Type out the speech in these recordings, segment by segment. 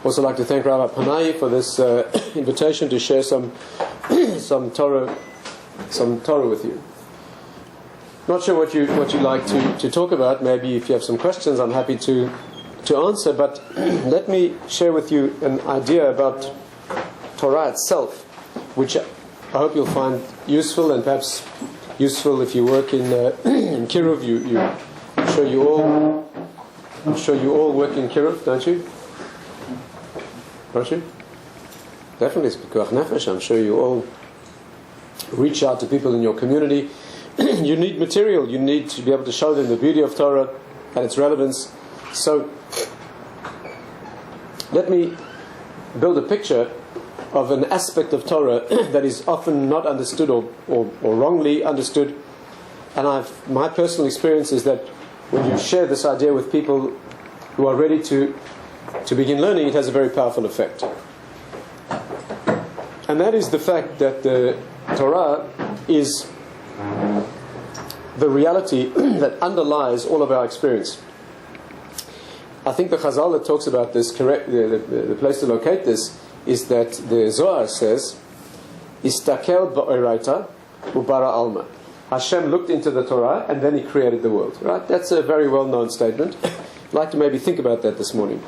Also like to thank Rabbi Panay for this invitation to share some Torah with you. Not sure what you'd like to talk about. Maybe if you have some questions, I'm happy to answer. But let me share with you an idea about Torah itself, which I hope you'll find useful, and perhaps useful if you work in Kiruv. I'm sure you all work in Kiruv, don't you? Don't you? Definitely, it's Pikuach Nefesh. I'm sure you all reach out to people in your community. You need material. You need to be able to show them the beauty of Torah and its relevance. So, let me build a picture of an aspect of Torah that is often not understood or wrongly understood. And my personal experience is that when you share this idea with people who are ready to begin learning, it has a very powerful effect. And that is the fact that the Torah is the reality that underlies all of our experience. I think the Chazal that talks about this, the place to locate this, is that the Zohar says, Istakel ba'oraita ubara alma. Hashem looked into the Torah and then He created the world. Right? That's a very well-known statement. I'd like to maybe think about that this morning.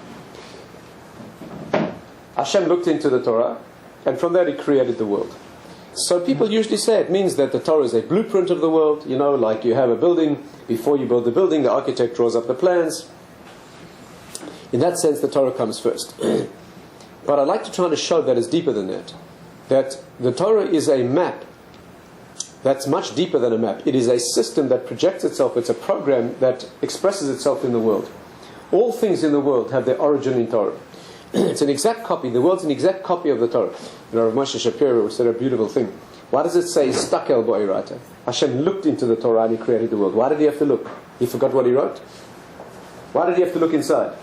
Hashem looked into the Torah, and from that He created the world. So people usually say it means that the Torah is a blueprint of the world. You know, like you have a building. Before you build the building, the architect draws up the plans. In that sense, the Torah comes first. But I'd like to try to show that it's deeper than that. That the Torah is a map that's much deeper than a map. It is a system that projects itself. It's a program that expresses itself in the world. All things in the world have their origin in Torah. It's an exact copy. The world's an exact copy of the Torah. Rav Moshe Shapiro said a beautiful thing. Why does it say Stakel bo'irata? Hashem looked into the Torah and He created the world. Why did He have to look? He forgot what He wrote? Why did He have to look inside?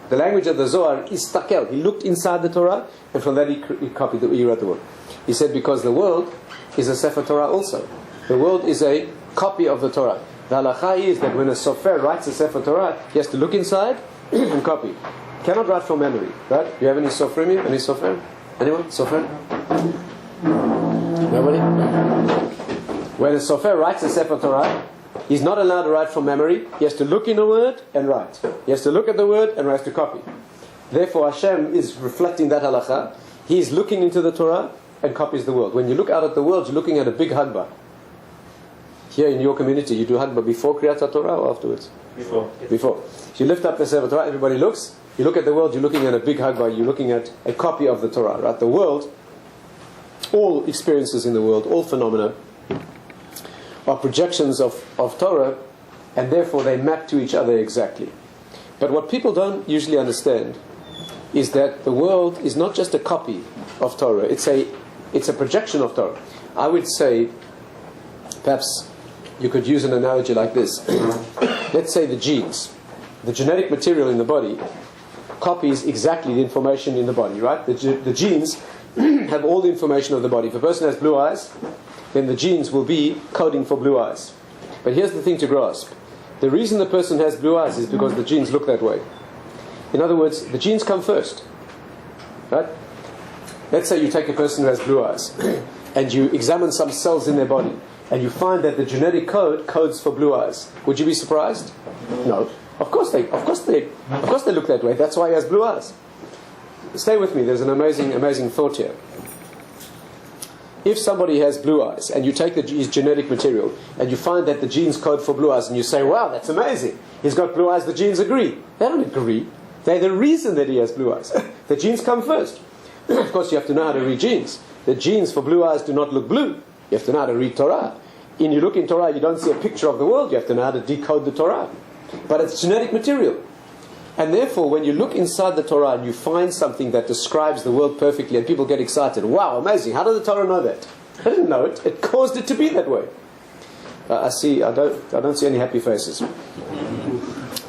The language of the Zohar is Stakel. He looked inside the Torah, and from that He copied He wrote the world. He said because the world is a Sefer Torah also. The world is a copy of the Torah. The halacha is that when a sofer writes a Sefer Torah, he has to look inside and copy. Cannot write from memory, right? Do you have any sofrim here? Any sofer? Anyone? Sofer? Nobody? When a sofer writes a Sefer Torah, he's not allowed to write from memory. He has to look in a word and write. He has to look at the word and write to copy. Therefore, Hashem is reflecting that halacha. He is looking into the Torah and copies the world. When you look out at the world, you're looking at a big Hagbah. Here in your community, you do Hagbah before Kriyat HaTorah or afterwards? Before. So you lift up the Sefer Torah, everybody looks. You look at the world, you're looking at a big Hagbah, you're looking at a copy of the Torah. Right? The world, all experiences in the world, all phenomena, are projections of Torah, and therefore they map to each other exactly. But what people don't usually understand is that the world is not just a copy of Torah, it's a projection of Torah. I would say, perhaps you could use an analogy like this. Let's say the genes, the genetic material in the body, copies exactly the information in the body, right? The genes have all the information of the body. If a person has blue eyes, then the genes will be coding for blue eyes. But here's the thing to grasp. The reason the person has blue eyes is because the genes look that way. In other words, the genes come first. Right? Let's say you take a person who has blue eyes and you examine some cells in their body and you find that the genetic code codes for blue eyes. Would you be surprised? No. Of course they look that way. That's why he has blue eyes. Stay with me. There's an amazing thought here. If somebody has blue eyes and you take his genetic material and you find that the genes code for blue eyes and you say, wow, that's amazing. He's got blue eyes, the genes agree. They don't agree. They're the reason that he has blue eyes. The genes come first. Of course, you have to know how to read genes. The genes for blue eyes do not look blue. You have to know how to read Torah. When you look in Torah, you don't see a picture of the world. You have to know how to decode the Torah. But it's genetic material. And therefore, when you look inside the Torah and you find something that describes the world perfectly and people get excited, wow, amazing, how did the Torah know that? I didn't know it. It caused it to be that way. I don't see any happy faces.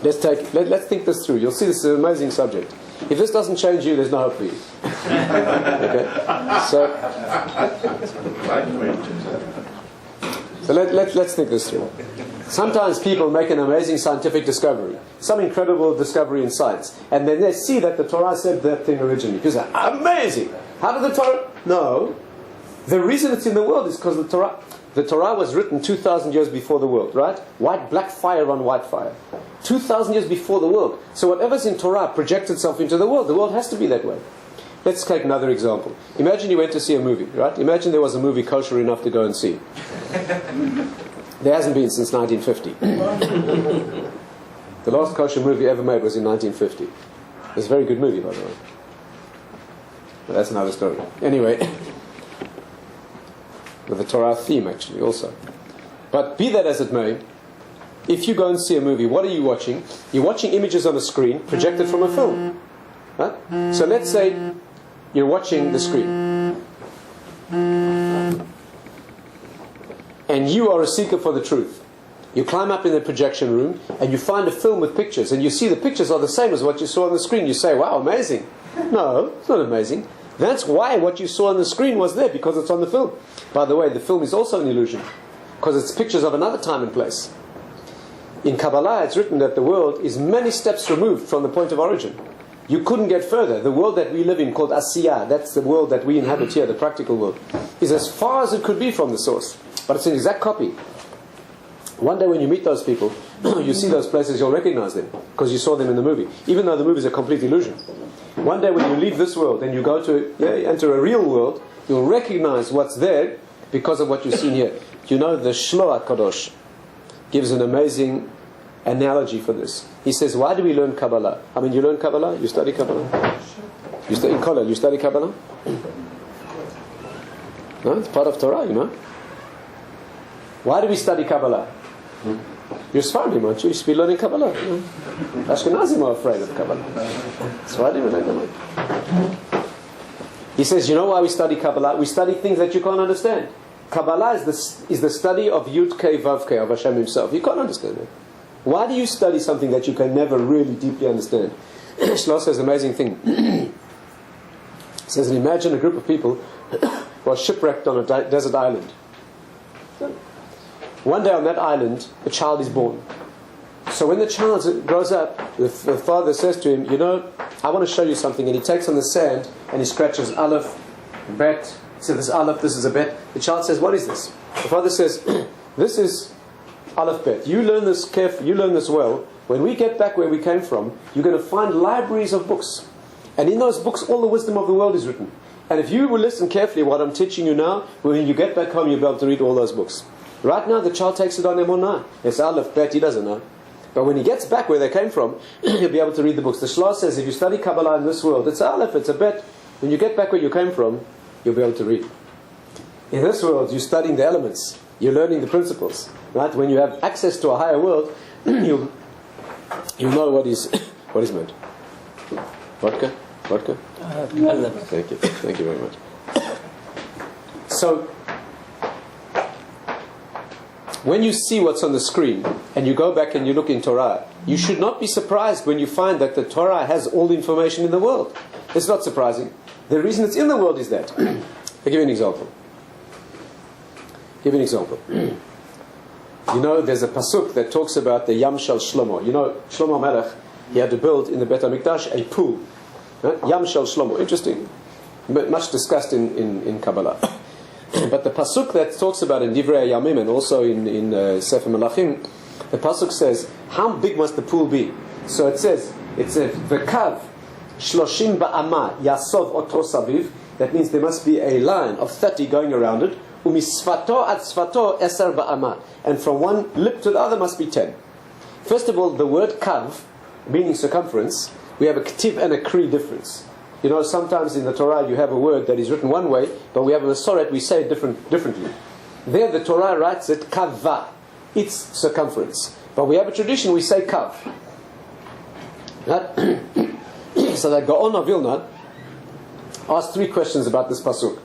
Let's think this through. You'll see this is an amazing subject. If this doesn't change you, there's no hope for you. Okay? So let's think this through. Sometimes people make an amazing scientific discovery, some incredible discovery in science, and then they see that the Torah said that thing originally. People say, amazing! How did the Torah... No. The reason it's in the world is because the Torah was written 2,000 years before the world, right? Black fire on white fire. 2,000 years before the world. So whatever's in Torah projects itself into the world. The world has to be that way. Let's take another example. Imagine you went to see a movie, right? Imagine there was a movie kosher enough to go and see. There hasn't been since 1950. The last kosher movie ever made was in 1950. It's a very good movie, by the way. But that's another story. Anyway, with the Torah theme, actually, also. But be that as it may, if you go and see a movie, what are you watching? You're watching images on a screen projected from a film. Right? So let's say you're watching the screen. And you are a seeker for the truth. You climb up in the projection room and you find a film with pictures, and you see the pictures are the same as what you saw on the screen. You say, wow, amazing. No, it's not amazing. That's why what you saw on the screen was there, because it's on the film. By the way, the film is also an illusion, because it's pictures of another time and place. In Kabbalah, it's written that the world is many steps removed from the point of origin. You couldn't get further. The world that we live in, called Asiyah, that's the world that we inhabit here, the practical world, is as far as it could be from the source. But it's an exact copy. One day when you meet those people, you see those places, you'll recognize them, because you saw them in the movie, even though the movie is a complete illusion. One day when you leave this world and you go to enter a real world, you'll recognize what's there because of what you've seen here. You know, the Shloah Kadosh gives an amazing analogy for this. He says, why do we learn Kabbalah? I mean, you learn Kabbalah? You study Kabbalah? You study in college, you study Kabbalah? No, it's part of Torah, you know. Why do we study Kabbalah? You're Sfardim, aren't you? You should be learning Kabbalah. You know? Ashkenazim are afraid of Kabbalah. Sfardim are like that. He says, you know why we study Kabbalah? We study things that you can't understand. Kabbalah is the study of Yud Kei Vav Kei, of Hashem himself. You can't understand it. Why do you study something that you can never really deeply understand? Shlomo says an amazing thing. He says, imagine a group of people who are shipwrecked on a desert island. One day on that island, a child is born. So when the child grows up, the father says to him, you know, I want to show you something. And he takes on the sand and he scratches Aleph, Bet. He says, this Aleph, this is a Bet. The child says, what is this? The father says, this is Aleph, Bet. You learn this carefully, you learn this well. When we get back where we came from, you're going to find libraries of books. And in those books, all the wisdom of the world is written. And if you will listen carefully what I'm teaching you now, when you get back home, you'll be able to read all those books. Right now, the child takes it on emunah. It's Aleph, Bet, he doesn't know. But when he gets back where they came from, he'll be able to read the books. The Shlomo says, if you study Kabbalah in this world, it's Aleph, it's a Bet. When you get back where you came from, you'll be able to read. In this world, you're studying the elements. You're learning the principles. Right? When you have access to a higher world, you'll know what is meant. Vodka? Vodka? Thank you. Thank you very much. So, when you see what's on the screen and you go back and you look in Torah, you should not be surprised when you find that the Torah has all the information in the world. It's not surprising. The reason it's in the world is that. I'll give you an example. You know, there's a pasuk that talks about the Yam Shel Shlomo. You know, Shlomo Melech, he had to build in the Bet HaMikdash a pool. Right? Yam Shel Shlomo. Interesting. Much discussed in Kabbalah. But the pasuk that talks about in Divrei Yamim and also in Sefer Melachim, the pasuk says, how big must the pool be? So it says, V'kav shloshim ba'ama yasov oto saviv. That means there must be a line of 30 going around it. Umisfato ad sfato eser ba'ama. And from one lip to the other must be 10. First of all, the word kav, meaning circumference, we have a ktiv and a kri difference. You know, sometimes in the Torah you have a word that is written one way, but we have a Masoret, we say it differently. There the Torah writes it kavva. It's circumference. But we have a tradition, we say kav. So that Gaon of Vilna asked 3 questions about this pasuk.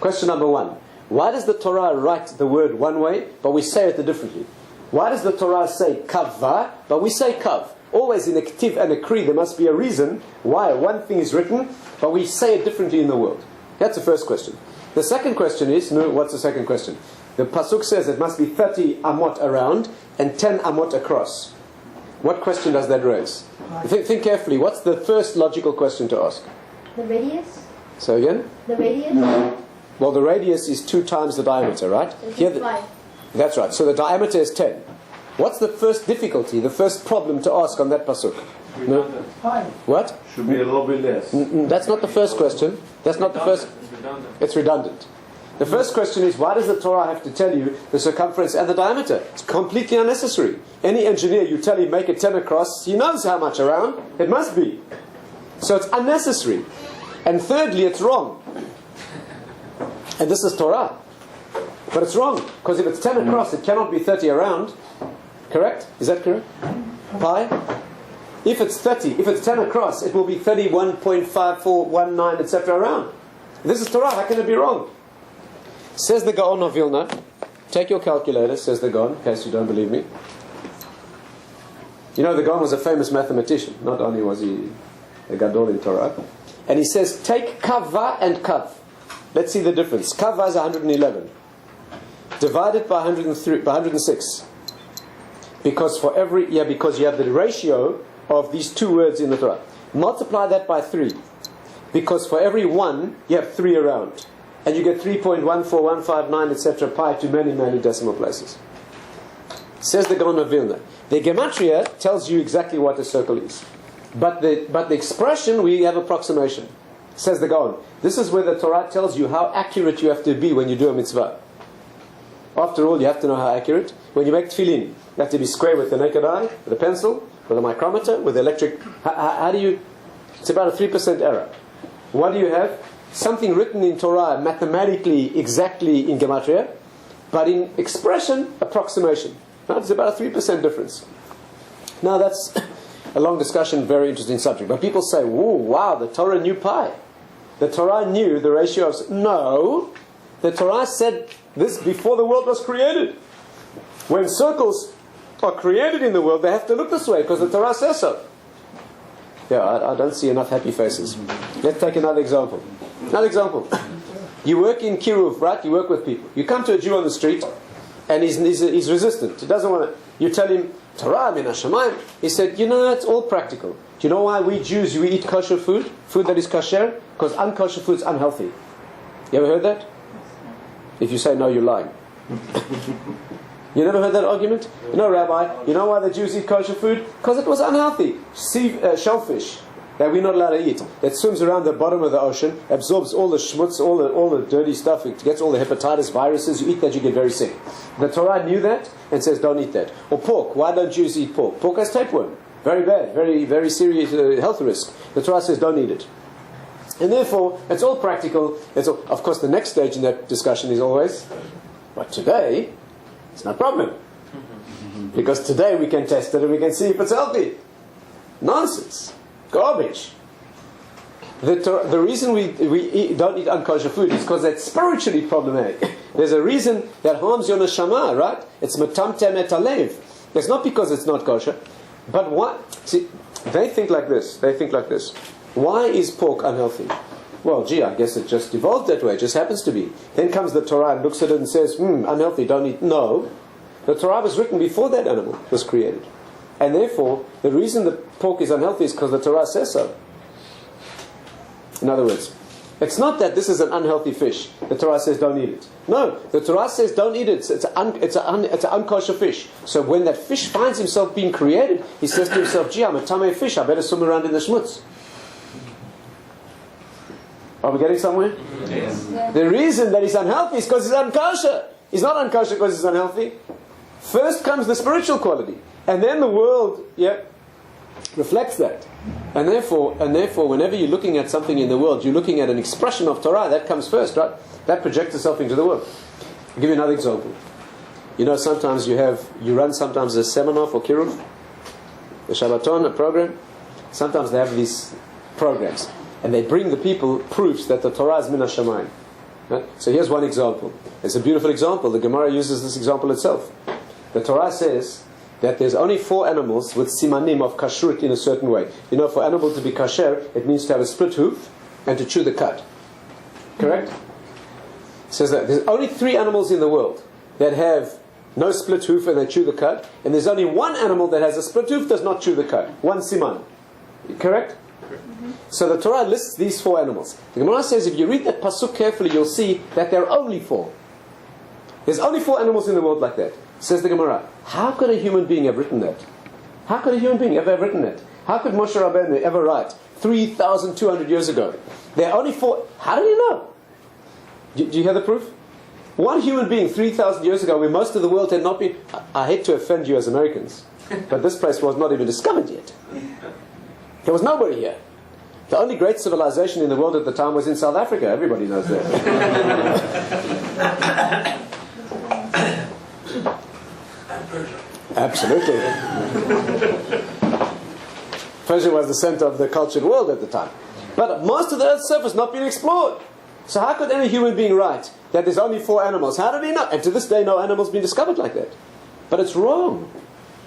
Question number 1. Why does the Torah write the word one way, but we say it differently? Why does the Torah say kavva, but we say kav? Always in a ktiv and a kri, there must be a reason why one thing is written, but we say it differently in the world. That's the first question. The second question is, what's the second question? The pasuk says it must be 30 amot around and 10 amot across. What question does that raise? Think carefully. What's the first logical question to ask? The radius? So again? The radius? Well, the radius is 2 times the diameter, right? Here 5. That's right. So the diameter is 10. What's the first difficulty, the first problem to ask on that pasuk? No? What? Should be a little bit less. That's not the first question. That's not the first. It's redundant. The first question is, why does the Torah have to tell you the circumference and the diameter? It's completely unnecessary. Any engineer, you tell him make it 10 across, he knows how much around. It must be. So it's unnecessary. And thirdly, it's wrong. And this is Torah. But it's wrong. Because if it's 10 across, it cannot be 30 around. Correct? Is that correct? Pi? If it's 30, if it's 10 across, it will be 31.5419, etc. around. This is Torah. How can it be wrong? Says the Gaon of Vilna. Take your calculator, says the Gaon, in case you don't believe me. You know, the Gaon was a famous mathematician. Not only was he a Gadol in Torah. And he says, take kava and kav. Let's see the difference. Kava is 111. Divided by 106. Because because you have the ratio of these 2 words in the Torah. Multiply that by 3. Because for every 1, you have 3 around. And you get 3.14159, etc. pi to many, many decimal places. Says the Gaon of Vilna. The gematria tells you exactly what a circle is. But the expression, we have approximation. Says the Gaon. This is where the Torah tells you how accurate you have to be when you do a mitzvah. After all, you have to know how accurate. When you make tefillin, you have to be square with the naked eye, with a pencil, with a micrometer, with electric. How do you? It's about a 3% error. What do you have? Something written in Torah mathematically exactly in gematria, but in expression, approximation. Now, it's about a 3% difference. Now, that's a long discussion, very interesting subject. But people say, "Whoa, wow, the Torah knew pi. The Torah knew the ratio of..." No, the Torah said this before the world was created. When circles are created in the world, they have to look this way because the Torah says so. Yeah, I don't see enough happy faces. Let's take another example. Another example. You work in Kiruv, right? You work with people. You come to a Jew on the street, and he's resistant. He doesn't want to. You tell him, Torah min hashamayim. He said, it's all practical. Do you know why we Jews, we eat kosher food? Food that is kosher? Because unkosher food is unhealthy. You ever heard that? If you say no, you're lying. You never heard that argument? Rabbi, you know why the Jews eat kosher food? Because it was unhealthy. Shellfish that we're not allowed to eat, that swims around the bottom of the ocean, absorbs all the schmutz, all the dirty stuff, it gets all the hepatitis viruses. You eat that, you get very sick. The Torah knew that and says don't eat that. Or pork. Why don't Jews eat pork? Pork has tapeworm. Very bad, very, very serious health risk. The Torah says don't eat it. And therefore, it's all practical. Of course, the next stage in that discussion is always, but today, it's not a problem. Because today we can test it and we can see if it's healthy. Nonsense. Garbage. The reason we don't eat unkosher food is because that's spiritually problematic. There's a reason that harms your neshama, right? It's metamtem et alev. It's not because it's not kosher. But what? See, they think like this. Why is pork unhealthy? Well, I guess it just evolved that way. It just happens to be. Then comes the Torah and looks at it and says, unhealthy, don't eat. No. The Torah was written before that animal was created. And therefore, the reason that pork is unhealthy is because the Torah says so. In other words, it's not that this is an unhealthy fish. The Torah says don't eat it. No, the Torah says don't eat it. It's an unkosher fish. So when that fish finds himself being created, he says to himself, I'm a tamei fish, I better swim around in the schmutz. Are we getting somewhere? Yes. The reason that he's unhealthy is because he's unkosher. He's not unkosher because he's unhealthy. First comes the spiritual quality. And then the world, reflects that. And therefore, whenever you're looking at something in the world, you're looking at an expression of Torah, that comes first, right? That projects itself into the world. I'll give you another example. Sometimes you run sometimes a seminar for Kiruv, a Shabbaton, a program. Sometimes they have these programs. And they bring the people proofs that the Torah is min hashamayim. Right? So here's one example. It's a beautiful example. The Gemara uses this example itself. The Torah says that there's only 4 animals with simanim of kashrut in a certain way. For an animal to be kasher, it means to have a split hoof and to chew the cud. Correct? It says that there's only 3 animals in the world that have no split hoof and they chew the cud, and there's only one animal that has a split hoof, does not chew the cud. One siman. Correct? Mm-hmm. So the Torah lists these 4 animals. The Gemara says if you read that pasuk carefully, you'll see that there are only 4. There's only 4 animals in the world like that. Says the Gemara, how could a human being have written that? How could a human being ever have written it? How could Moshe Rabbeinu ever write 3,200 years ago? There are only 4. How do you know? Do you hear the proof? One human being 3,000 years ago, where most of the world had not been... I hate to offend you as Americans, but this place was not even discovered yet. There was nobody here. The only great civilization in the world at the time was in South Africa. Everybody knows that. Absolutely. Persia was the center of the cultured world at the time. But most of the Earth's surface not been explored. So how could any human being write that there's only 4 animals? How did he know? And to this day, no animal's been discovered like that. But it's wrong.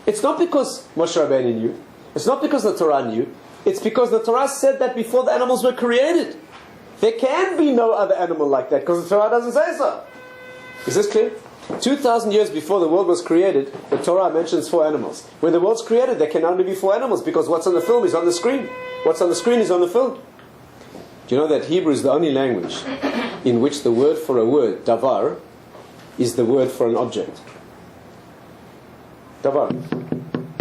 It's not because Moshe Rabbeinu knew. It's not because the Torah knew. It's because the Torah said that before the animals were created. There can be no other animal like that because the Torah doesn't say so. Is this clear? 2,000 years before the world was created, the Torah mentions 4 animals. When the world's created, there can only be 4 animals because what's on the film is on the screen. What's on the screen is on the film. Do you know that Hebrew is the only language in which the word for a word, davar, is the word for an object? Davar.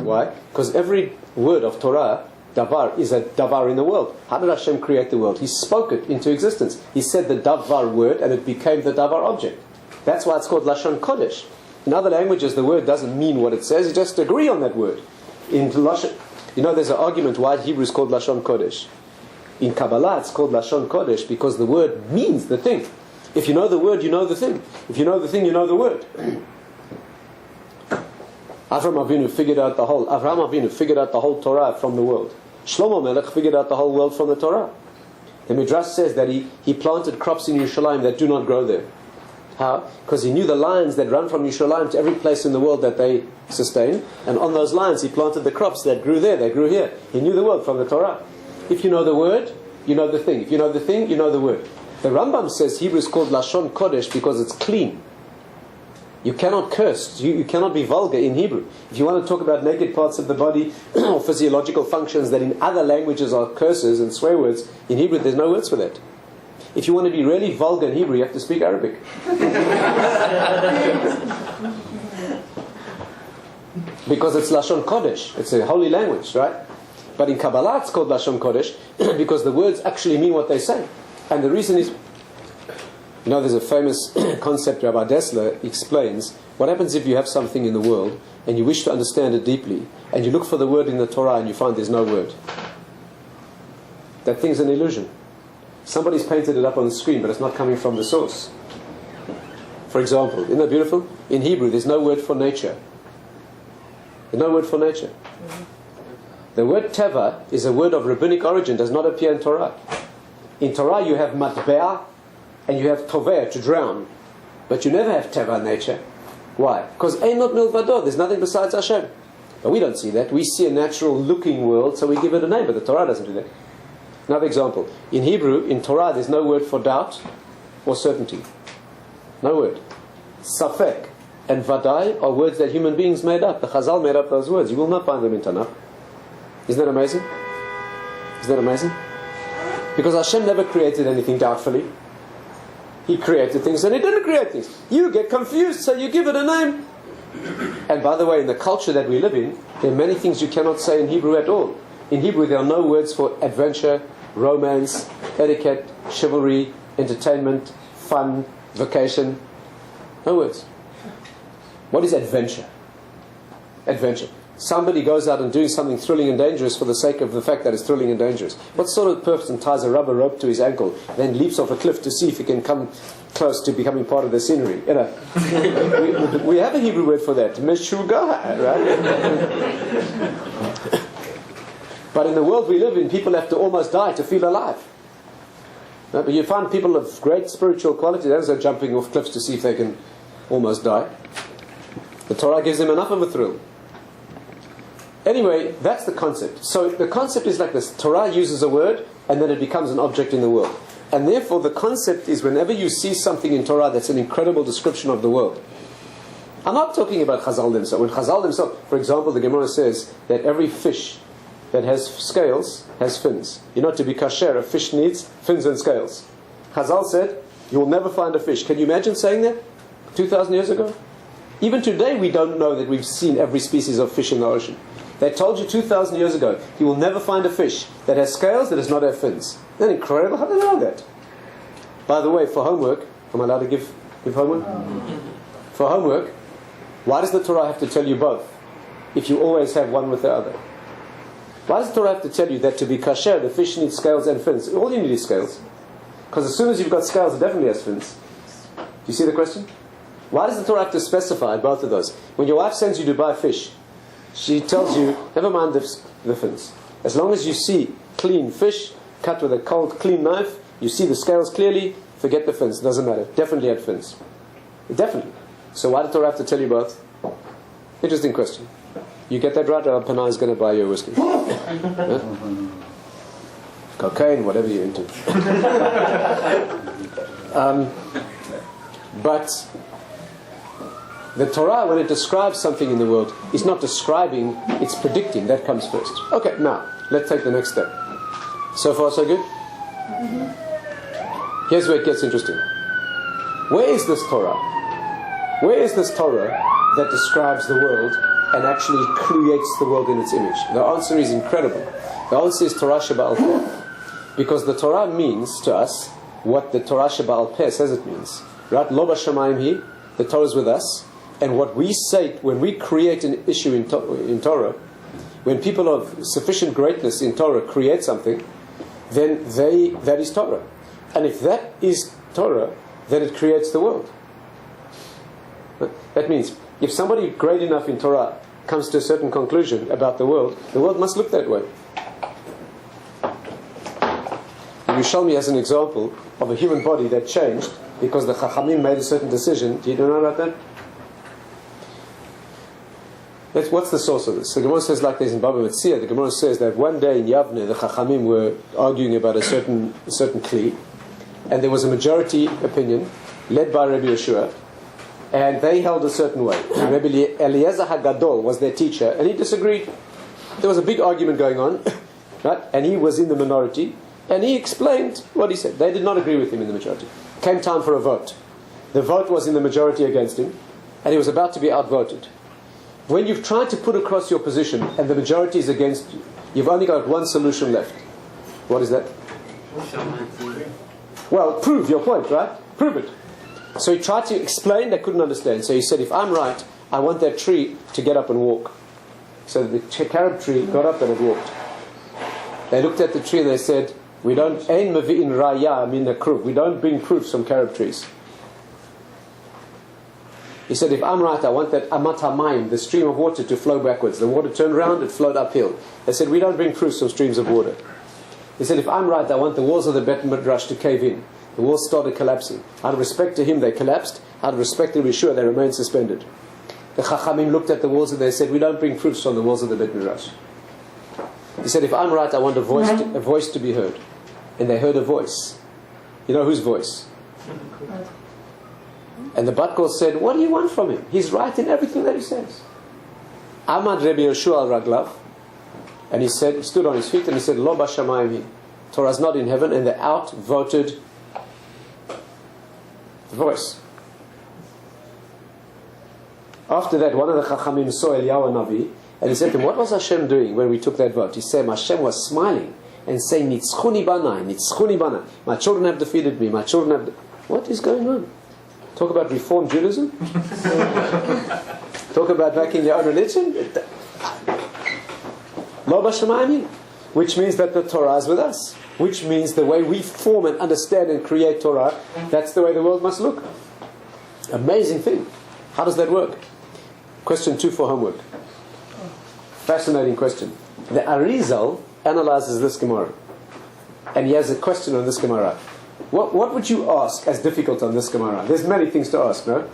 Why? Because every word of Torah, davar, is a davar in the world. How did Hashem create the world? He spoke it into existence. He said the davar word and it became the davar object. That's why it's called Lashon Kodesh. In other languages, the word doesn't mean what it says. You just agree on that word. In Lashon, there's an argument why Hebrew is called Lashon Kodesh. In Kabbalah, it's called Lashon Kodesh because the word means the thing. If you know the word, you know the thing. If you know the thing, you know the word. Avraham Avinu figured out the whole Torah from the world. Shlomo Melech figured out the whole world from the Torah. The Midrash says that he planted crops in Yerushalayim that do not grow there. How? Because he knew the lines that run from Yerushalayim to every place in the world that they sustain, and on those lines he planted the crops that grew there, they grew here. He knew the world from the Torah. If you know the word, you know the thing. If you know the thing, you know the word. The Rambam says Hebrew is called Lashon Kodesh because it's clean. You cannot curse. You cannot be vulgar in Hebrew. If you want to talk about naked parts of the body or physiological functions that in other languages are curses and swear words, in Hebrew there's no words for that. If you want to be really vulgar in Hebrew, you have to speak Arabic. Because it's Lashon Kodesh. It's a holy language, right? But in Kabbalah it's called Lashon Kodesh because the words actually mean what they say. And the reason is, there's a famous concept Rabbi Dessler explains. What happens if you have something in the world and you wish to understand it deeply and you look for the word in the Torah and you find there's no word? That thing's an illusion. Somebody's painted it up on the screen, but it's not coming from the source. For example, isn't that beautiful? In Hebrew, there's no word for nature. There's no word for nature. The word teva is a word of rabbinic origin, does not appear in Torah. In Torah, you have matbeah and you have toveh, to drown. But you never have teva, nature. Why? Because einot milvado, there's nothing besides Hashem. But we don't see that. We see a natural looking world, so we give it a name, but the Torah doesn't do that. Another example. In Hebrew, in Torah, there's no word for doubt or certainty. No word. Safek and vadai are words that human beings made up. The Chazal made up those words. You will not find them in Tanakh. Isn't that amazing? Isn't that amazing? Because Hashem never created anything doubtfully. He created things and He didn't create things. You get confused, so you give it a name. And by the way, in the culture that we live in, there are many things you cannot say in Hebrew at all. In Hebrew, there are no words for adventure, romance, etiquette, chivalry, entertainment, fun, vacation. No words. What is adventure? Adventure. Somebody goes out and doing something thrilling and dangerous for the sake of the fact that it's thrilling and dangerous. What sort of person ties a rubber rope to his ankle, then leaps off a cliff to see if he can come close to becoming part of the scenery? We have a Hebrew word for that, meshugah, right? But in the world we live in, people have to almost die to feel alive. But you find people of great spiritual quality, those are jumping off cliffs to see if they can almost die. The Torah gives them enough of a thrill. Anyway, that's the concept. So the concept is like this. Torah uses a word and then it becomes an object in the world. And therefore the concept is whenever you see something in Torah that's an incredible description of the world, I'm not talking about Chazal themselves. When Chazal themselves, for example, the Gemara says that every fish that has scales has fins. You're not to be kasher, a fish needs fins and scales. Chazal said, you will never find a fish. Can you imagine saying that 2,000 years ago? Even today we don't know that we've seen every species of fish in the ocean. They told you 2,000 years ago, you will never find a fish that has scales that does not have fins. Isn't that incredible? How do they know that? By the way, for homework, am I allowed to give homework? For homework, why does the Torah have to tell you both if you always have one with the other? Why does the Torah have to tell you that to be kasher, the fish needs scales and fins? All you need is scales. Because as soon as you've got scales, it definitely has fins. Do you see the question? Why does the Torah have to specify both of those? When your wife sends you to buy fish, she tells you, never mind the fins. As long as you see clean fish, cut with a cold, clean knife, you see the scales clearly, forget the fins. It doesn't matter. Definitely had fins. Definitely. So why did the Torah have to tell you both? Interesting question. You get that right, Rabbi Panay is going to buy you a whiskey. Huh? Cocaine, whatever you're into. But the Torah, when it describes something in the world, is not describing, it's predicting. That comes first. Okay, now, let's take the next step. So far, so good? Here's where it gets interesting. Where is this Torah? Where is this Torah that describes the world and actually creates the world in its image? The answer is incredible. The answer is Torah Sheba'al Peh. Because the Torah means to us what the Torah Sheba'al Peh says it means. Right? Lo b'shamayim hi, the Torah is with us. And what we say, when we create an issue in Torah, when people of sufficient greatness in Torah create something, then that is Torah. And if that is Torah, then it creates the world. That means, if somebody great enough in Torah comes to a certain conclusion about the world must look that way. Yerushalmi has an example of a human body that changed because the Chachamim made a certain decision. Do you know about that? What's the source of this? The Gemara says like this in Baba Metzia. The Gemara says that one day in Yavne, the Chachamim were arguing about a certain kli, and there was a majority opinion led by Rabbi Yeshua, and they held a certain way. Rabbi Eliezer HaGadol was their teacher, and he disagreed. There was a big argument going on, right? And he was in the minority, and he explained what he said. They did not agree with him in the majority. Came time for a vote. The vote was in the majority against him, and he was about to be outvoted. When you've tried to put across your position, and the majority is against you, you've only got one solution left. What is that? Well, prove your point, right? Prove it. So he tried to explain, they couldn't understand. So he said, if I'm right, I want that tree to get up and walk. So the carob tree got up and it walked. They looked at the tree and they said, we don't ein mavi'in raya min hakruv. We don't bring proofs from carob trees. He said, if I'm right, I want that amat hamayim, the stream of water, to flow backwards. The water turned around, it flowed uphill. They said, we don't bring proofs from streams of water. He said, if I'm right, I want the walls of the Bet Midrash to cave in. The walls started collapsing. Out of respect to him, they collapsed. Out of respect to Yeshua, they remained suspended. The Chachamim looked at the walls and they said, we don't bring proofs from the walls of the Bet Midrash. He said, if I'm right, I want a voice to be heard. And they heard a voice. You know whose voice? And the Bat-Kol said, what do you want from him? He's right in everything that he says. Amad Rabbi Yeshua al-Raglav. And he stood on his feet and he said, Lo b'shamayim hi. Torah's not in heaven, and they outvoted the voice. After that, one of the Chachamim saw Eliyahu Navi, and he said to him, what was Hashem doing when we took that vote? He said, Hashem was smiling and saying, Nitzchuni banai, Nitzchuni banai. My children have defeated me, my children have... What is going on? Talk about Reform Judaism? Talk about backing your own religion? Lo b'shamayim, which means that the Torah is with us. Which means the way we form and understand and create Torah, that's the way the world must look. Amazing thing. How does that work? Question 2 for homework. Fascinating question. The Arizal analyzes this Gemara. And he has a question on this Gemara. What would you ask as difficult on this Gemara? There's many things to ask, no?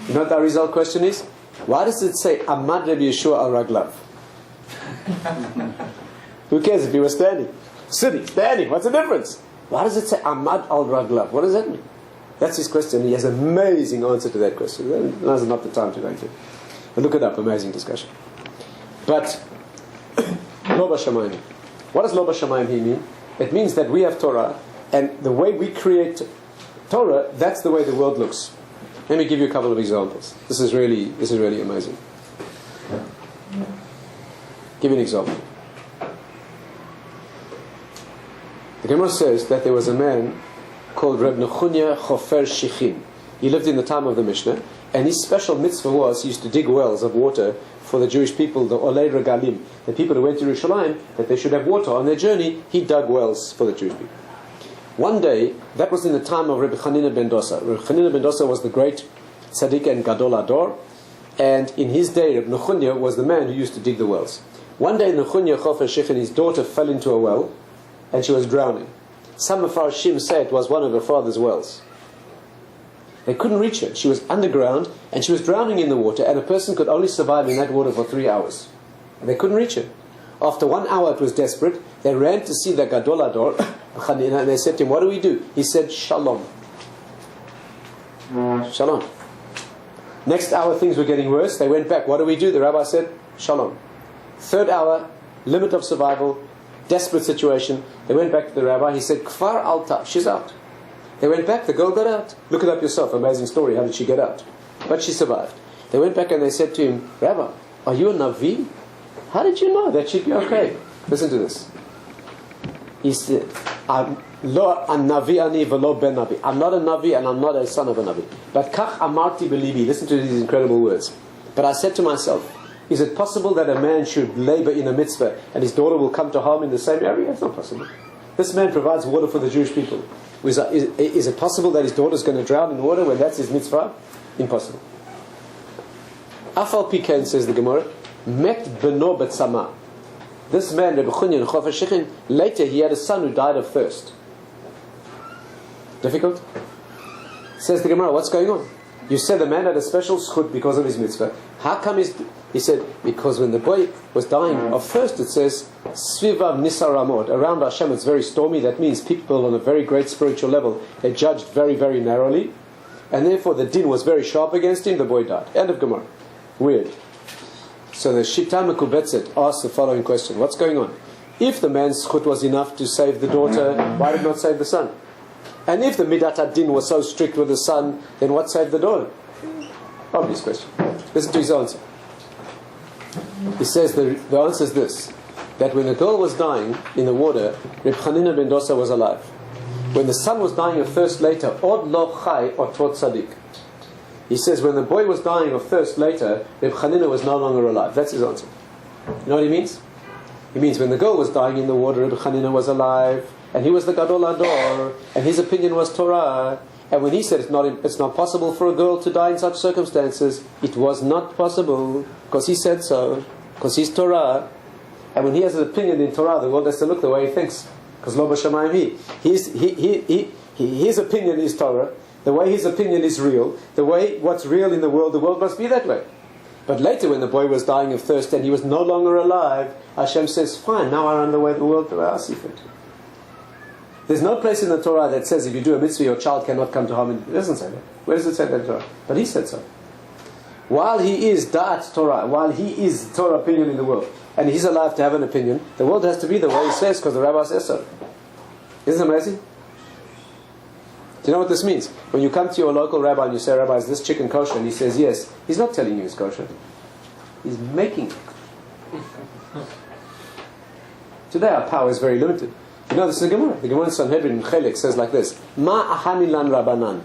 You know what the Arizal question is? Why does it say Amad Rabbi Yeshua al-Raglav? Who cares if he was standing? Sitting, standing, what's the difference? Why does it say Amad al-Raglav? What does that mean? That's his question. He has an amazing answer to that question. Now's not the time to go into it. But look it up, amazing discussion. But, Lo B'Shamayim. What does Lo B'Shamayim mean? It means that we have Torah, and the way we create Torah, that's the way the world looks. Let me give you a couple of examples. This is really amazing. Give you an example. The Gemara says that there was a man called Reb Nechunya Chofer Shichin. He lived in the time of the Mishnah, and his special mitzvah was he used to dig wells of water for the Jewish people, the Olei Regalim, the people who went to Yerushalayim, that they should have water on their journey. He dug wells for the Jewish people. One day, that was in the time of Rabbi Chanina ben Dosa. Rabbi Chanina ben Dosa was the great tzaddik and gadol ador, and in his day, Rabbi Nechunya was the man who used to dig the wells. One day, Nechunya Chofer Shichin, his daughter, fell into a well, and she was drowning. Some Mefarshim say it was one of her father's wells. They couldn't reach her. She was underground, and she was drowning in the water, and a person could only survive in that water for 3 hours. And they couldn't reach her. After 1 hour, it was desperate. They ran to see the gadol ador, and they said to him, "What do we do?" He said, "Shalom." Shalom. Next hour, things were getting worse. They went back. "What do we do?" The rabbi said, "Shalom." Third hour, limit of survival, desperate situation. They went back to the rabbi. He said, "Kfar alta," she's out. They went back. The girl got out. Look it up yourself. Amazing story. How did she get out? But she survived. They went back and they said to him, "Rabbi, are you a Navi? How did you know that she'd be okay?" Listen to this. He said, "I'm not a Navi and I'm not a son of a Navi. But kach amarti belibi." Listen to these incredible words. "But I said to myself, is it possible that a man should labor in a mitzvah and his daughter will come to harm in the same area? It's not possible. This man provides water for the Jewish people. Is it possible that his daughter is going to drown in water when that's his mitzvah? Impossible." Afal Pikain, says the Gemara, met beno betzama. This man, Rebbe Chunyan Chofer Shichin, later he had a son who died of thirst. Difficult? Says the Gemara, what's going on? You said the man had a special schut because of his mitzvah. How come he said, because when the boy was dying of thirst, it says, Svivav Nisaramot. Around Hashem it's very stormy. That means people on a very great spiritual level, they judged very, very narrowly. And therefore the din was very sharp against him. The boy died. End of Gemara. Weird. So the Shita Mekubetzet asked the following question. What's going on? If the man's schut was enough to save the daughter, why did not save the son? And if the Midat ad-Din was so strict with the son, then what saved the daughter? Obvious question. Listen to his answer. He says the answer is this, that when the girl was dying in the water, Reb Chanina ben Dosa was alive. When the son was dying of thirst later, Od lo chai otot tzadik. He says when the boy was dying of thirst later, Reb Chanina was no longer alive. That's his answer. You know what he means? He means when the girl was dying in the water, Reb Chanina was alive, and he was the gadol ador, and his opinion was Torah. And when he said it's not possible for a girl to die in such circumstances, it was not possible, because he said so, because he's Torah. And when he has an opinion in Torah, the world has to look the way he thinks, because Lo B'Shamayim his opinion is Torah. The way his opinion is real, the way what's real in the world must be that way. But later when the boy was dying of thirst and he was no longer alive, Hashem says, fine, now I run the way the world I see fit. There's no place in the Torah that says if you do a mitzvah, your child cannot come to harm. It doesn't say that. Where does it say that in the Torah? But he said so. While he is Da'at Torah, while he is Torah opinion in the world, and he's alive to have an opinion, the world has to be the way he says, because the rabbi says so. Isn't it amazing? Do you know what this means? When you come to your local rabbi and you say, "Rabbi, is this chicken kosher?" and he says yes, he's not telling you it's kosher. He's making it. Today our power is very limited. You know, this is the Gemara. The Gemara in Sanhedrin in Chelik says like this: Ma ahamilan rabanan.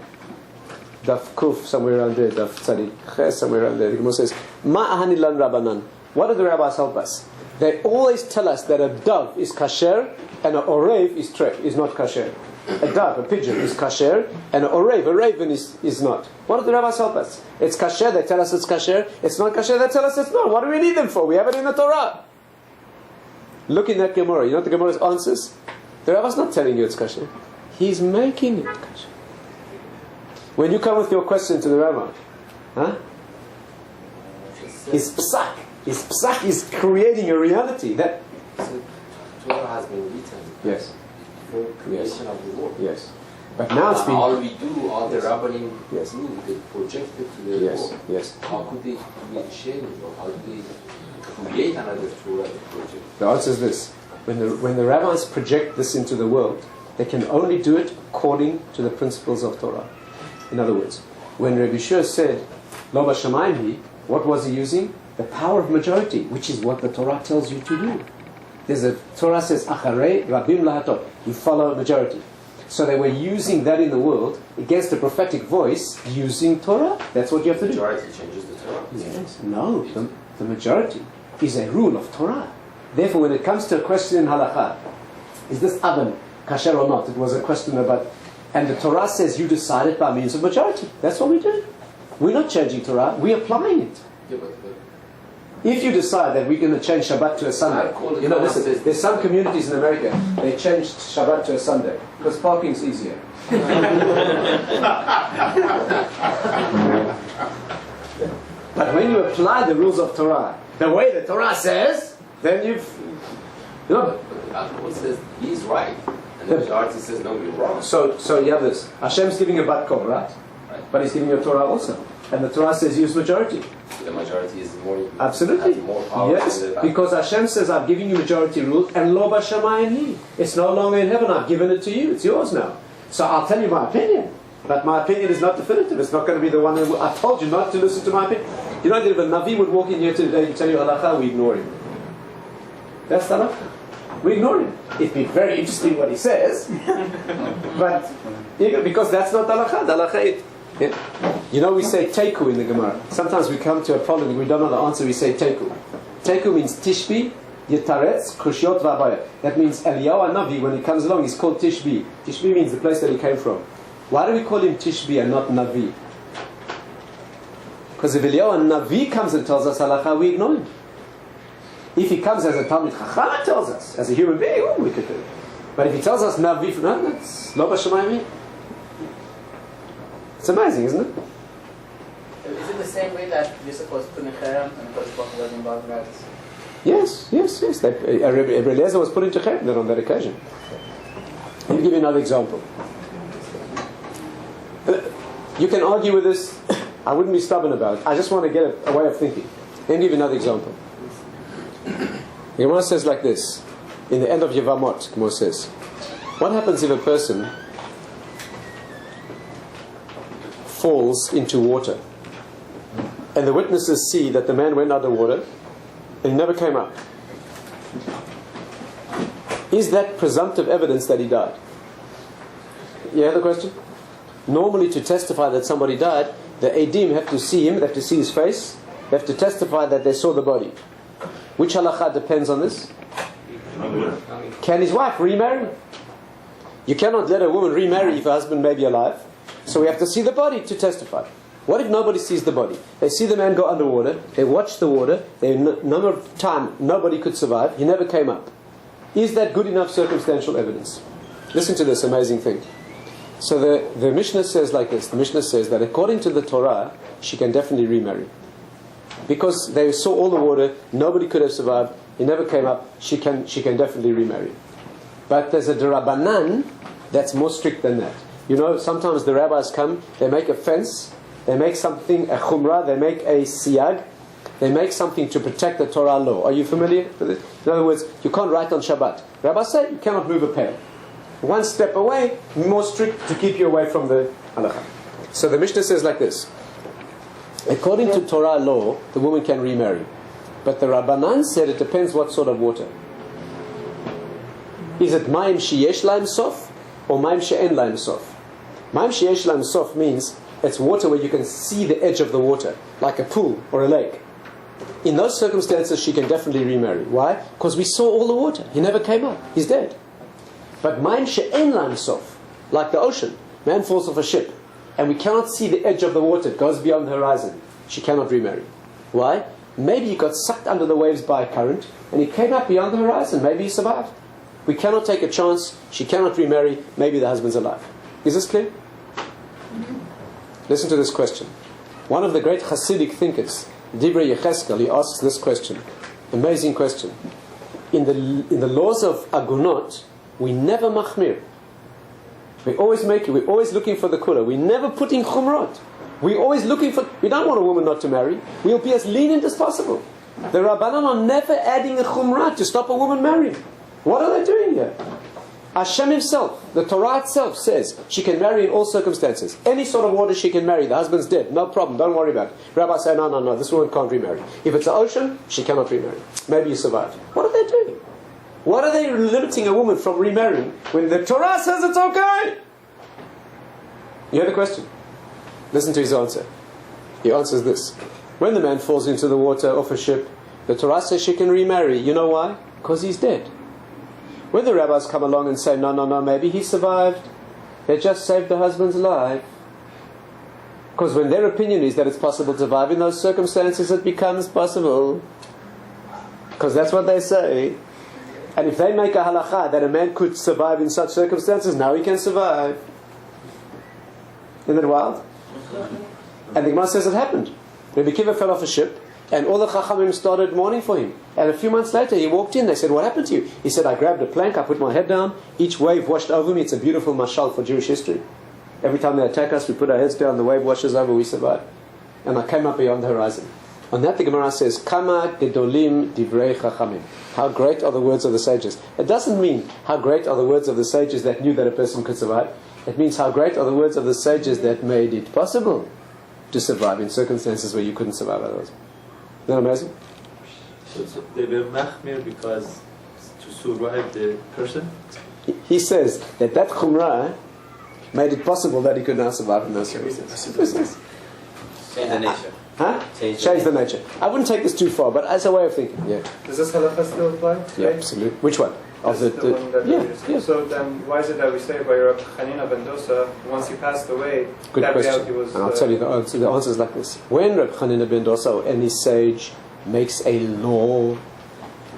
Daf kuf somewhere around there, daf tzadi ches somewhere around there. The Gemara says, Ma ahamilan rabanan. What do the rabbis help us? They always tell us that a dove is kasher and an orev is not kasher. A dove, a pigeon, is kasher, and a raven is not. What do the rabbis help us? It's kasher, they tell us it's kasher. It's not kasher, they tell us it's not. What do we need them for? We have it in the Torah. Look in that Gemara. You know what the Gemara answers? The rabbi's not telling you it's kasher. He's making it kasher. When you come with your question to the rabbi, his psak is creating a reality. That Torah has been written. Yes. For creation of the world. Yes. But now it's been... All we do, all the rabbanim Yes. do, they project it to the Yes, world. yes. How could they create change, or how do they create another Torah project? The answer is this. When the rabbis project this into the world, they can only do it according to the principles of Torah. In other words, when Rabbi Shua said, Lo b'shamayim hi, what was he using? The power of majority, which is what the Torah tells you to do. There's a Torah says, Acharei rabim lahatot. You follow a majority. So they were using that in the world against the prophetic voice using Torah. That's what you have to do. The majority changes the Torah. Yes. No, the majority is a rule of Torah. Therefore, when it comes to a question in halakha, is this oven kasher or not? It was a question about, and the Torah says you decide it by means of majority. That's what we do. We're not changing Torah, we're applying it. Yeah, but If you decide that we're going to change Shabbat to a Sunday, listen, there's some communities in America, they changed Shabbat to a Sunday because parking's easier. But when you apply the rules of Torah the way the Torah says, then you've... the Akiva says he's right, and the majority says no, you're wrong. So you have this. Hashem's giving a bat kol, right? But He's giving you a Torah also. And the Torah says use majority. The majority is more... Absolutely. Has more power. Yes, because Hashem says, I've given you majority rule, and lo b'shamayim hi. It's no longer in heaven, I've given it to you, it's yours now. So I'll tell you my opinion, but my opinion is not definitive. It's not going to be the one that... I told you not to listen to my opinion. You know, if a Navi would walk in here today and tell you halakha, we ignore him. That's the halakha. We ignore him. It'd be very interesting what he says, but because that's not halakha. The halakha, you know, we say teku in the Gemara. Sometimes we come to a problem and we don't know the answer, we say teku. Teku means tishbi, yitaretz, kushiot v'abaya. That means Eliyahu Navi, when he comes along, he's called Tishbi. Tishbi means the place that he came from. Why do we call him Tishbi and not Navi? Because if Eliyahu Navi comes and tells us halakha, we ignore him. If he comes as a Talmid Chacham and tells us, as a human being, we could do it. But if he tells us Navi, no, that's lo b'shamayim. It's amazing, isn't it? Is it the same way that you're supposed to put in cherem and put the in Baghdad? Yes. Rabbi Eliezer was put into cherem on that occasion. Let me give you another example. You can argue with this. I wouldn't be stubborn about it. I just want to get a way of thinking. Let me give you another example. The Gemara says like this. In the end of Yevamot, Gemara says, what happens if a person falls into water and the witnesses see that the man went underwater and he never came up? Is that presumptive evidence that he died? You hear the question? Normally, to testify that somebody died, the Eidim have to see him, they have to see his face, they have to testify that they saw the body. Which halakha depends on this? Can his wife remarry? You cannot let a woman remarry if her husband may be alive. So we have to see the body to testify. What if nobody sees the body? They see the man go underwater, they watch the water, number of time nobody could survive, he never came up. Is that good enough circumstantial evidence? Listen to this amazing thing. So the Mishnah says like this. The Mishnah says that according to the Torah, she can definitely remarry. Because they saw all the water, nobody could have survived, he never came up, she can definitely remarry. But there's a Derabanan that's more strict than that. You know, sometimes the rabbis come, they make a fence, they make something, a chumrah, they make a siyag, they make something to protect the Torah law. Are you familiar with it? In other words, you can't write on Shabbat. Rabbis say you cannot move a pail. One step away, more strict to keep you away from the halakha. So the Mishnah says like this. According to Torah law, the woman can remarry. But the Rabbanan said it depends what sort of water. Is it Maim sheyesh laim sof or Maim she'en laim sof? Maim sheyesh laim sof means it's water where you can see the edge of the water, like a pool or a lake. In those circumstances, she can definitely remarry. Why? Because we saw all the water. He never came up. He's dead. But Maim she'en laim sof, like the ocean, man falls off a ship, and we cannot see the edge of the water. It goes beyond the horizon. She cannot remarry. Why? Maybe he got sucked under the waves by a current, and he came up beyond the horizon. Maybe he survived. We cannot take a chance. She cannot remarry. Maybe the husband's alive. Is this clear? Listen to this question. One of the great Hasidic thinkers, Divrei Yecheskel, he asks this question. Amazing question. In the laws of Agunot, we never machmir. We're always looking for the kula. We're never putting chumrot. We're always looking for, we don't want a woman not to marry. We'll be as lenient as possible. The Rabbanan are never adding a chumrah to stop a woman marrying. What are they doing here? Hashem himself, the Torah itself says she can marry in all circumstances. Any sort of water she can marry. The husband's dead. No problem. Don't worry about it. Rabbi say, no. This woman can't remarry. If it's the ocean, she cannot remarry. Maybe you survive. What are they doing? What are they limiting a woman from remarrying when the Torah says it's okay? You hear the question? Listen to his answer. He answers this. When the man falls into the water off a ship, the Torah says she can remarry. You know why? Because he's dead. When the rabbis come along and say, no, maybe he survived, they just saved the husband's life. Because when their opinion is that it's possible to survive in those circumstances, it becomes possible. Because that's what they say. And if they make a halakha that a man could survive in such circumstances, now he can survive. Isn't that wild? And the Gemara says it happened. Rabbi Akiva fell off a ship, and all the Chachamim started mourning for him. And a few months later, he walked in. They said, what happened to you? He said, I grabbed a plank, I put my head down, each wave washed over me. It's a beautiful mashal for Jewish history. Every time they attack us, we put our heads down, the wave washes over, we survive. And I came up beyond the horizon. On that, the Gemara says, Kama gedolim divrei chachamim. How great are the words of the sages. It doesn't mean how great are the words of the sages that knew that a person could survive. It means how great are the words of the sages that made it possible to survive in circumstances where you couldn't survive otherwise. Isn't that amazing? So they were machmir because to survive the person? He says that chumrah made it possible that he could now survive in those circumstances. Change the nature. Huh? Change the nature. I wouldn't take this too far, but as a way of thinking, yeah. Does this halakha still apply? Yeah, absolutely. Which one? Of the one that yeah. So then, why is it that we say by Rabbi Chanina ben Dosa, once he passed away, Good that question. reality was... And I'll tell you the answer. The answer is like this. When Rabbi Chanina ben Dosa or any sage makes a law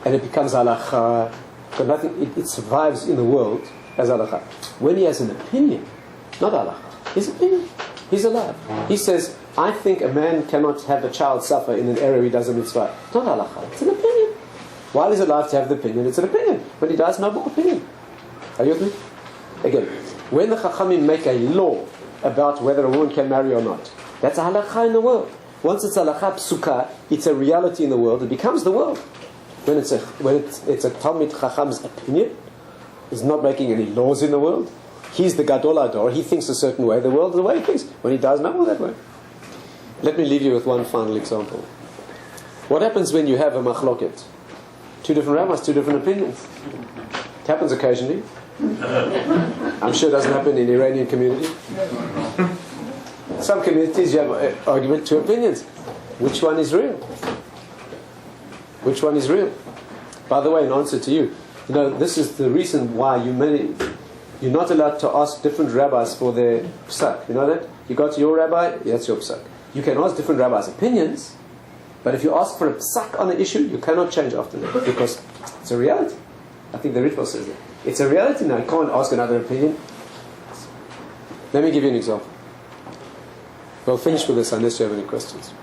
and it becomes halakha, but nothing, it survives in the world as halakha. When he has an opinion, not halakha, his opinion, he's alive. He says, I think a man cannot have a child suffer in an area he does a mitzvah. It's not halakha, it's an opinion. While he's alive to have the opinion, it's an opinion. When he dies, no more opinion. Are you with me? Again, when the Chachamim make a law about whether a woman can marry or not, that's a halakha in the world. Once it's a halakha psuka, it's a reality in the world, it becomes the world. When it's a Talmid Chacham's opinion, he's not making any laws in the world. He's the Gadol Ador, he thinks a certain way, the world is the way he thinks. When he dies, no more that way. Let me leave you with one final example. What happens when you have a machloket? Two different rabbis, two different opinions. It happens occasionally. I'm sure it doesn't happen in the Iranian community. Some communities you have an argument, two opinions. Which one is real? Which one is real? By the way, in answer to you, this is the reason why you're not allowed to ask different rabbis for their psak. You know that? You go to your rabbi, that's your psak. You can ask different rabbis' opinions, but if you ask for a psak on an issue, you cannot change after that because it's a reality. I think the ritual says that. It's a reality now. You can't ask another opinion. Let me give you an example. We'll finish with this unless you have any questions.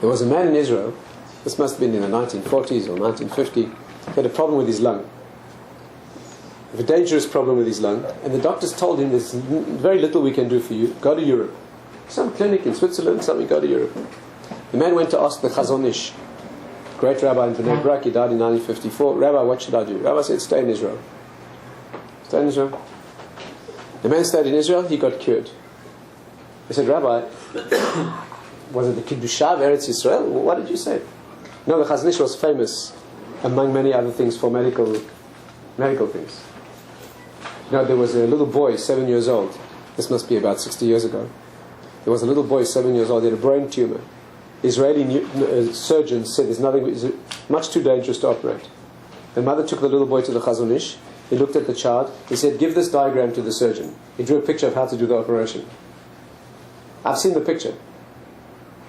There was a man in Israel, this must have been in the 1940s or 1950, he had a problem with his lung. A dangerous problem with his lung, and the doctors told him there's very little we can do for you, go to Europe. Some clinic in Switzerland, something, go to Europe. The man went to ask the Chazon Ish, great rabbi in Bnei Brak, he died in 1954. Rabbi, what should I do? Rabbi said, stay in Israel. Stay in Israel. The man stayed in Israel, he got cured. He said, Rabbi, was it the Kiddusha of Eretz Yisrael? What did you say? No, the Chazon Ish was famous, among many other things, for medical things. There was a little boy, 7 years old. This must be about 60 years ago. There was a little boy, 7 years old, he had a brain tumor. Israeli surgeons said it's much too dangerous to operate. The mother took the little boy to the Chazon Ish. He looked at the child. He said, give this diagram to the surgeon. He drew a picture of how to do the operation. I've seen the picture.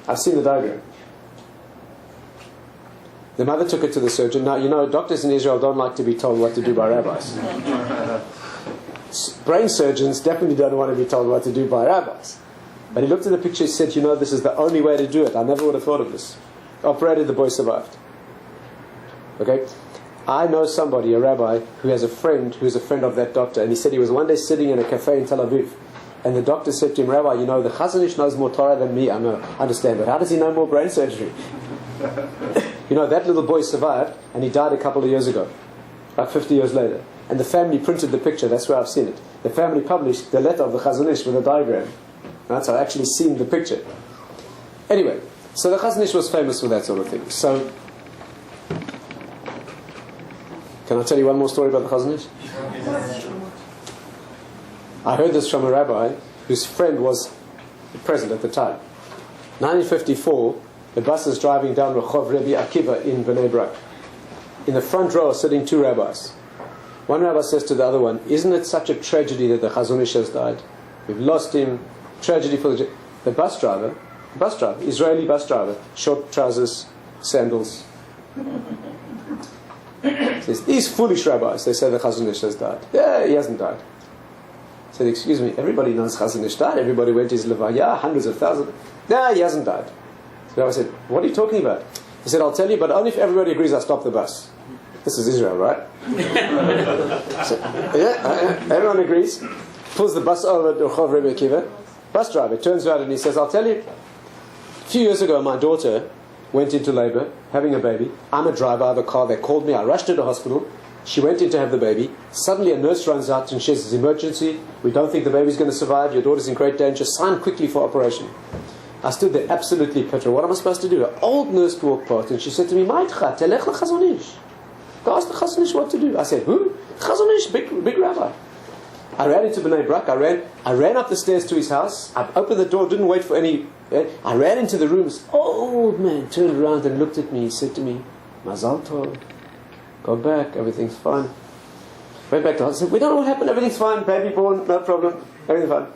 I've seen the diagram. The mother took it to the surgeon. Now, doctors in Israel don't like to be told what to do by rabbis. Brain surgeons definitely don't want to be told what to do by rabbis. But he looked at the picture and said, this is the only way to do it. I never would have thought of this. Operated, the boy survived. Okay? I know somebody, a rabbi, who has a friend who's a friend of that doctor, and he said he was one day sitting in a cafe in Tel Aviv, and the doctor said to him, Rabbi, you know, the Chazon Ish knows more Torah than me. I know, I understand, but how does he know more brain surgery? You know, that little boy survived, and he died a couple of years ago, like 50 years later. And the family printed the picture, that's where I've seen it. The family published the letter of the Chazon Ish with a diagram. Right, so I've actually seen the picture. Anyway, so the Chazon Ish was famous for that sort of thing. So, can I tell you one more story about the Chazon Ish? I heard this from a rabbi whose friend was present at the time. 1954, the bus is driving down Rehov Rabbi Akiva in Bnei Brak. In the front row are sitting two rabbis. One rabbi says to the other one, isn't it such a tragedy that the Chazon Ish has died? We've lost him. Tragedy for the bus driver, Israeli bus driver, short trousers, sandals. Says, these foolish rabbis, they say the Chazon Ish has died. Yeah, he hasn't died. I said, excuse me, everybody knows Chazon Ish died. Everybody went to his levaya, hundreds of thousands. Yeah, he hasn't died. So I said, what are you talking about? He said, I'll tell you, but only if everybody agrees I stop the bus. This is Israel, right? So, everyone agrees. Pulls the bus over to Rehov Rabbi Akiva. Bus driver turns around and he says, I'll tell you, a few years ago my daughter went into labor, having a baby. I'm a driver, I have a car. They called me, I rushed to the hospital. She went in to have the baby. Suddenly a nurse runs out and she says, it's an emergency. We don't think the baby's going to survive. Your daughter's in great danger. Sign quickly for operation. I stood there absolutely petrified. What am I supposed to do? An old nurse walked past and she said to me, Ma'itcha, telech l'Chazon Ish. Go ask the Chazon Ish what to do. I said, who? Chazon Ish, big rabbi. I ran into Bnei Brak. I ran up the stairs to his house. I opened the door, didn't wait for any. I ran into the room. This old man turned around and looked at me. He said to me, Mazal Tov, go back, everything's fine. Went back to the house. I said, we don't know what happened, everything's fine, baby born, no problem, everything's fine.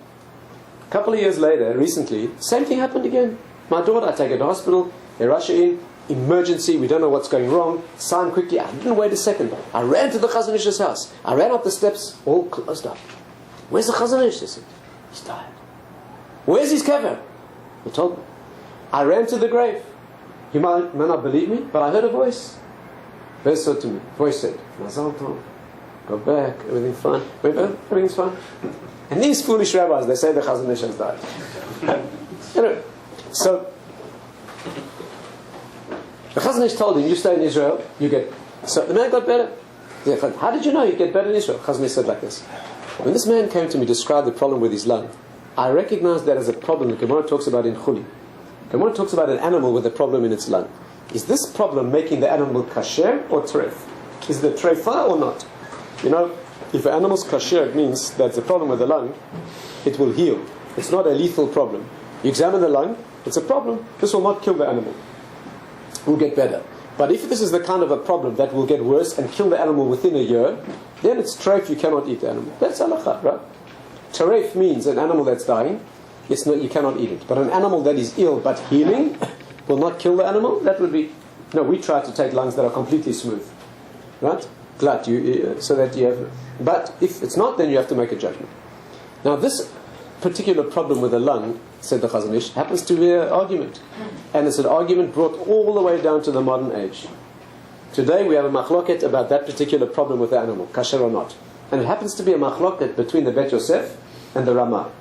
A couple of years later, recently, same thing happened again. My daughter, I take her to hospital, they rush her in, emergency, we don't know what's going wrong, sign quickly. I didn't wait a second. I ran to the Chazon Ish's house. I ran up the steps, all closed up. Where's the Chazon Ish? They said, he's died. Where's his kever? They told me. I ran to the grave. You might not believe me, but I heard a voice. Voice said to me, voice said, Mazal Tov, go back, everything's fine. Wait, everything's fine. And these foolish rabbis, they say the Chazon Ish has died. Anyway, so the Chazon Ish told him, you stay in Israel, you get. So the man got better. How did you know you'd get better in Israel? Chazon Ish said like this. When this man came to me to describe the problem with his lung, I recognized that as a problem the Gemara talks about in Chuli. Gemara talks about an animal with a problem in its lung. Is this problem making the animal kasher or treif? Is it a treifa or not? You know, if an animal's kasher, it means that the problem with the lung, it will heal. It's not a lethal problem. You examine the lung, it's a problem. This will not kill the animal. It will get better. But if this is the kind of a problem that will get worse and kill the animal within a year, then it's treif, you cannot eat the animal. That's halakha, right? Treif means an animal that's dying, it's not, you cannot eat it. But an animal that is ill but healing will not kill the animal, that would be... No, we try to take lungs that are completely smooth. Right? Glad so that you have... But if it's not, then you have to make a judgment. Now this particular problem with the lung, said the Chazon Ish, happens to be an argument. And it's an argument brought all the way down to the modern age. Today we have a machloket about that particular problem with the animal, kasher or not. And it happens to be a machloket between the Bet Yosef and the Ramah.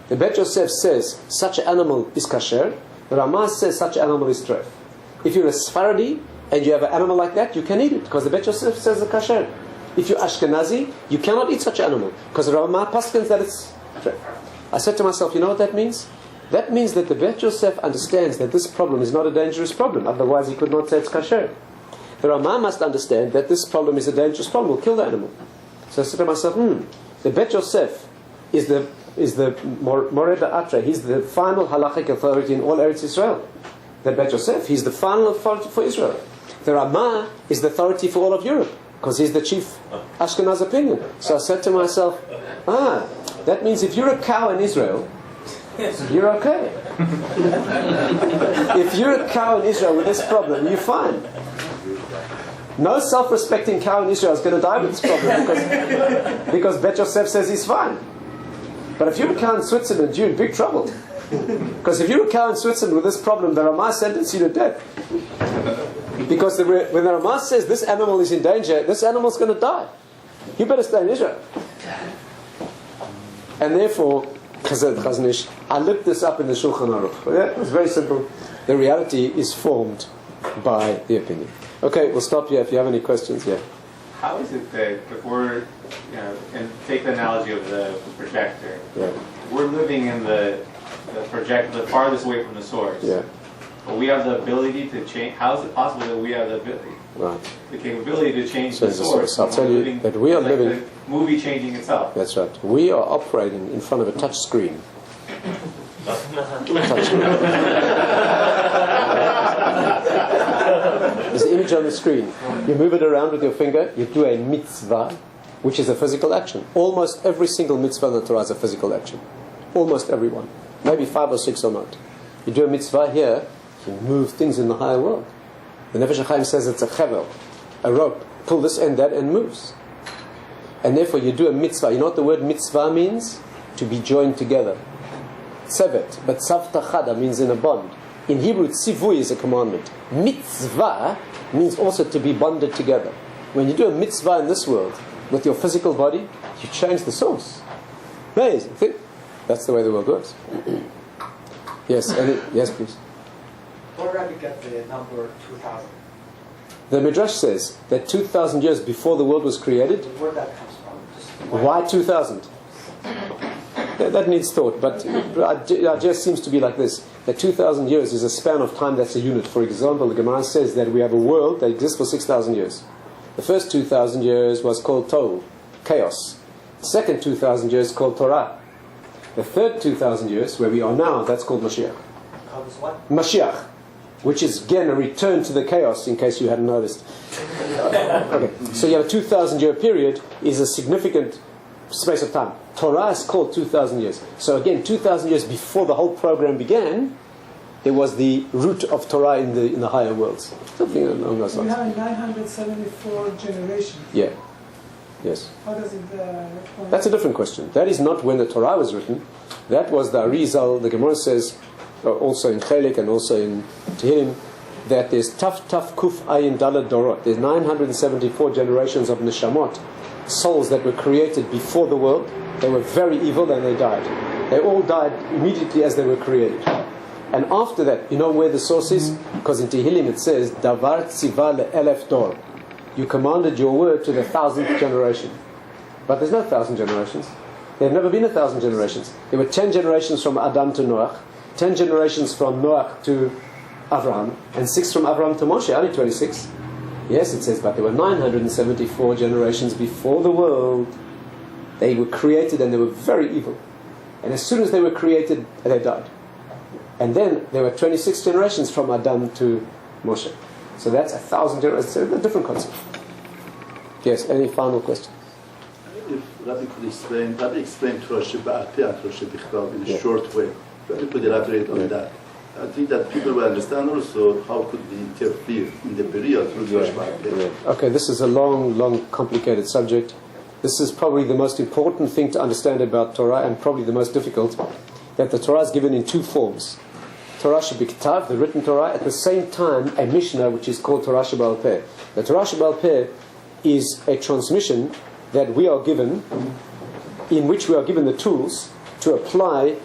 The Bet Yosef says such an animal is kasher. The Ramah says such an animal is treif. If you're a Sephardi and you have an animal like that, you can eat it because the Bet Yosef says it's kasher. If you're Ashkenazi, you cannot eat such an animal because the Ramah paskins that it's treif. I said to myself, you know what that means? That means that the Bet Yosef understands that this problem is not a dangerous problem. Otherwise he could not say it's kasher. The Ramah must understand that this problem is a dangerous problem, will kill the animal. So I said to myself, the Bet Yosef is the Moreh Ba'atra. He's the final halachic authority in all Eretz Israel. The Bet Yosef, he's the final authority for Israel. The Ramah is the authority for all of Europe because he's the chief Ashkenaz opinion. So I said to myself, that means if you're a cow in Israel, you're okay. If you're a cow in Israel with this problem, you're fine. No self-respecting cow in Israel is going to die with this problem because Bet Yosef says he's fine. But if you're a cow in Switzerland, you're in big trouble. Because if you're a cow in Switzerland with this problem, the Ramah sentenced you to death. Because when the Ramah says this animal is in danger, this animal's going to die. You better stay in Israel. And therefore, Chazed Chaznish, I looked this up in the Shulchan Aruch. Yeah, it's very simple. The reality is formed by the opinion. Okay, we'll stop here if you have any questions. Yeah. How is it that if we're, and take the analogy of the projector, we're living in the farthest away from the source. Yeah. But we have the ability to change. How is it possible that we have the ability, the capability to change the source? I'll tell you that we are living. The movie changing itself. That's right. We are operating in front of a touch screen. Touch screen. There's an image on the screen. You move it around with your finger. You do a mitzvah, which is a physical action. Almost every single mitzvah in the Torah is a physical action. Almost every one. Maybe 5 or 6 or not. You do a mitzvah here. You move things in the higher world. The Nefesh HaChaim says it's a chevel, a rope. Pull this end, that end moves. And therefore you do a mitzvah. You know what the word mitzvah means? To be joined together. Tzevet. But tzavta chada means in a bond. In Hebrew, tzivui is a commandment. Mitzvah means also to be bonded together. When you do a mitzvah in this world with your physical body, you change the source. Amazing. That's the way the world works. Yes, yes, please. Where Rabbi got the number 2000? The Midrash says that 2,000 years before the world was created. Where that comes from? Why 2,000? That needs thought, but it just seems to be like this. That 2,000 years is a span of time that's a unit. For example, the Gemara says that we have a world that exists for 6,000 years. The first 2,000 years was called Tohu, chaos. The second 2,000 years called Torah. The third 2,000 years, where we are now, that's called Mashiach. Called what? Mashiach, which is again a return to the chaos, in case you hadn't noticed. Okay, so you have a 2,000 year period is a significant space of time. Torah is called 2,000 years. So again, 2,000 years before the whole program began, there was the root of Torah in the higher worlds. Something along those lines. We have 974 generations. Yeah. Yes. How does it? That's a different question. That is not when the Torah was written. That was the Arizal. The Gemara says, also in Chelik and also in Tehillim, that there's Taf Kuf Ayin Dalad Dorot. There's 974 generations of neshamot, souls that were created before the world. They were very evil and they died. They all died immediately as they were created. And after that, you know where the source is? Because in Tehillim it says, Davar Tziva le'elef dor. You commanded your word to the 1,000th generation. But there's no 1,000 generations. There have never been 1,000 generations. There were 10 generations from Adam to Noach, 10 generations from Noach to Abraham, and 6 from Abraham to Moshe, only 26. Yes, it says, but there were 974 generations before the world. They were created and they were very evil. And as soon as they were created, they died. And then there were 26 generations from Adam to Moshe. So that's 1,000 generations. It's a different concept. Yes, any final question? If Rabbi could explain, Rabbi explained Torah Sheba'ateh, Torah Shebichtav in a short way. Rabbi could elaborate on that. I think that people will understand also how could we interfere in the period through Torah Sheba'ateh. Okay, this is a long, complicated subject. This is probably the most important thing to understand about Torah, and probably the most difficult, that the Torah is given in 2 forms. Torah Shebiktav, the written Torah, at the same time a Mishnah which is called Torah Sheba'al Peh. The Torah Sheba'al Peh is a transmission that we are given, in which we are given the tools to apply.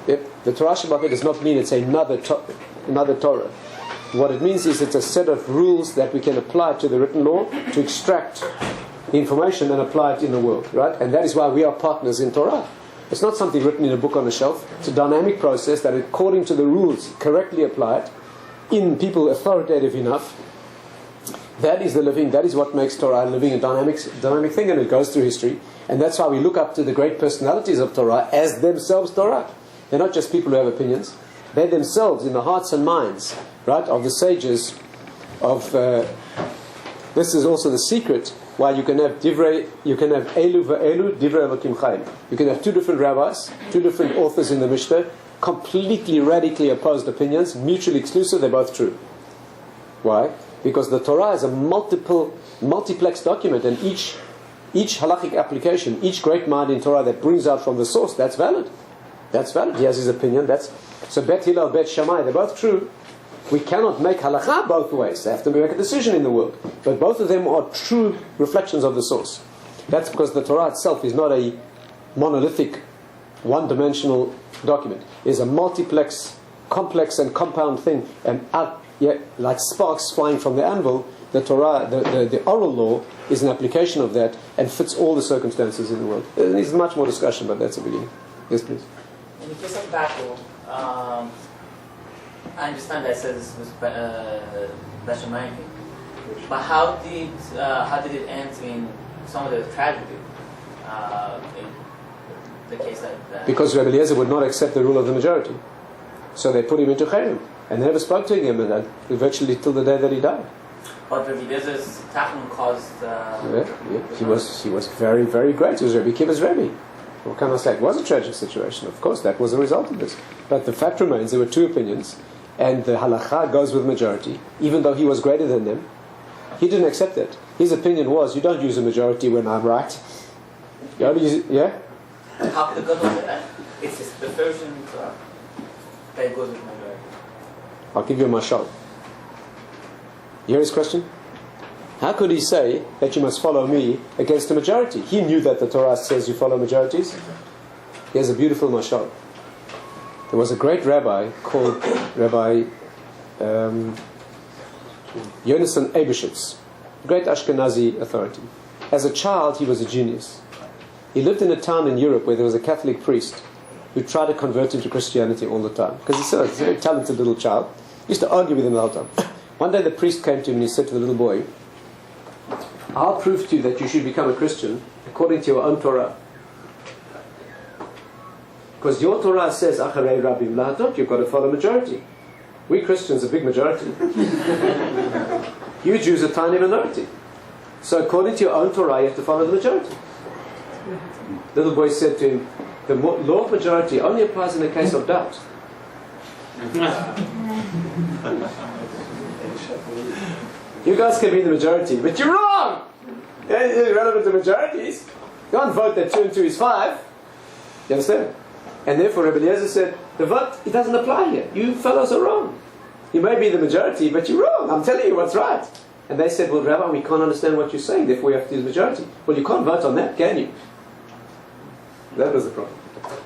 The Torah Sheba'al Peh does not mean it's another Torah. What it means is it's a set of rules that we can apply to the written law to extract the information and apply it in the world, right? And that is why we are partners in Torah. It's not something written in a book on a shelf. It's a dynamic process that, according to the rules correctly applied, in people authoritative enough, that is the living, that is what makes Torah a living and dynamic thing, and it goes through history. And that's why we look up to the great personalities of Torah as themselves Torah. They're not just people who have opinions. They themselves, in the hearts and minds, right, of the sages, of this is also the secret why you can have elu va'elu divrei Elokim Chaim. You can have 2 different rabbis, 2 different authors in the Mishnah, completely radically opposed opinions, mutually exclusive, they're both true. Why? Because the Torah is a multiplex document, and each halachic application, each great mind in Torah that brings out from the source, that's valid. That's valid. He has his opinion. So Bet Hillel, Bet Shammai, they're both true. We cannot make halakha both ways. They have to make a decision in the world. But both of them are true reflections of the source. That's because the Torah itself is not a monolithic, one-dimensional document. It is a multiplex, complex and compound thing. And like sparks flying from the anvil, the Torah, the oral law, is an application of that and fits all the circumstances in the world. There needs much more discussion, but that's the beginning. Yes, please. In the case of battle, I understand that it says this was Bashamayim, but how did it end in some of the tragedy? In the case that because Rabbi Eliezer would not accept the rule of the majority, so they put him into Cherem, and they never spoke to him, and virtually till the day that he died. But Rabbi Eliezer's Tachnun caused. He was very, very great. He was Rabbi Akiva's Rabbi. What can I say? It was a tragic situation, of course. That was a result of this. But the fact remains, there were two opinions, and the halakha goes with majority. Even though he was greater than them, he didn't accept it. His opinion was, you don't use a majority when I'm right. You only use it, yeah? How could it go with that? It's just the version that goes with majority. I'll give you a mashal. You hear his question? How could he say that you must follow me against the majority? He knew that the Torah says you follow majorities. He has a beautiful mashal. There was a great rabbi called Rabbi Yonasan Ebershitz, great Ashkenazi authority. As a child, he was a genius. He lived in a town in Europe where there was a Catholic priest who tried to convert him to Christianity all the time. Because he's a very talented little child. He used to argue with him the whole time. One day the priest came to him and he said to the little boy, I'll prove to you that you should become a Christian according to your own Torah. Because your Torah says, Acharei Rabbi Lahadot, you've got to follow majority. We Christians are a big majority. You Jews are a tiny minority. So according to your own Torah, you have to follow the majority. The little boy said to him, the law of majority only applies in the case of doubt. You guys can be the majority, but you're wrong! It's relevant to majorities. You can't vote that 2 and 2 is 5. You understand? And therefore Rabbi Eliezer said, the vote, it doesn't apply here. You fellows are wrong. You may be the majority, but you're wrong. I'm telling you what's right. And they said, well, Rabbi, we can't understand what you're saying, therefore we have to use majority. Well, you can't vote on that, can you? That was the problem.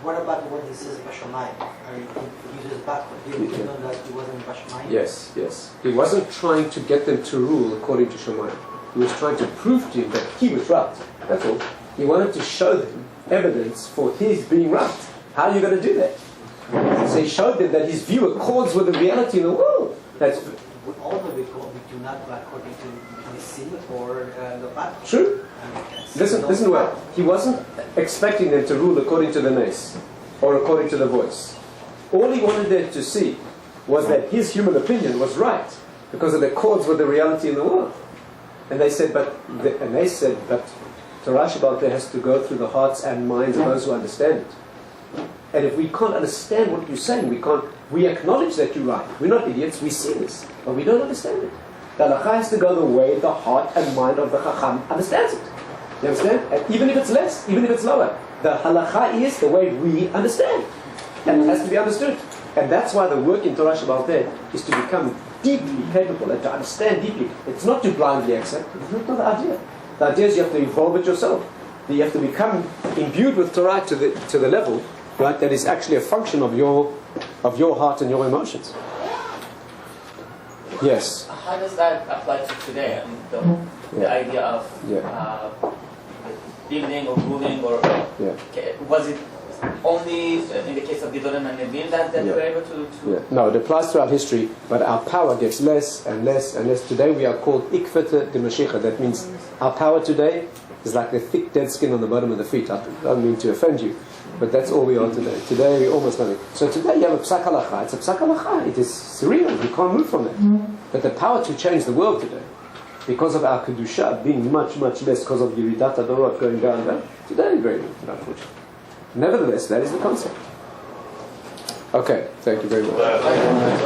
What about when he says Bashamayim? He uses backward. Do you know that he wasn't Bashamayim? Yes. He wasn't trying to get them to rule according to Shemayim. He was trying to prove to him that he was right. That's all. He wanted to show them evidence for his being right. How are you going to do that? So he showed them that his view accords with the reality in the world. That's With all the we do not go according to the sin or the bad. true. Listen well. He wasn't expecting them to rule according to the nace or according to the voice. All he wanted them to see was that his human opinion was right because it accords with the reality in the world. And they said, but Torah Shabbat has to go through the hearts and minds of those who understand it. And if we can't understand what you're saying, we acknowledge that you're right. We're not idiots, we see this, but we don't understand it. The halakha has to go the way the heart and mind of the chacham understands it. You understand? And even if it's less, even if it's lower, the halakha is the way we understand. And it has to be understood. And that's why the work in Torah Shabbat is to become deeply capable and to understand deeply. It's not to blindly accept. It's not the idea. The idea is you have to evolve it yourself. You have to become imbued with Torah to the level, right, that is actually a function of your heart and your emotions. Yes. How does that apply to today? I mean, the idea of building or ruling, or was it only in the case of Gidolim and Nevim that they were able to? No, it applies throughout history, but our power gets less and less and less. Today we are called Ikvete de Mashiach. That means our power today is like the thick dead skin on the bottom of the feet. I don't mean to offend you, but that's all we are today. Today we're almost nothing. So today you have a psak halacha. It's a psak halacha. It is surreal. You can't move from it. But the power to change the world today, because of our kedusha being much, much less, because of Yeridat Adorot going down, today very limited, unfortunately. Nevertheless, that is the concept. Okay, thank you very much.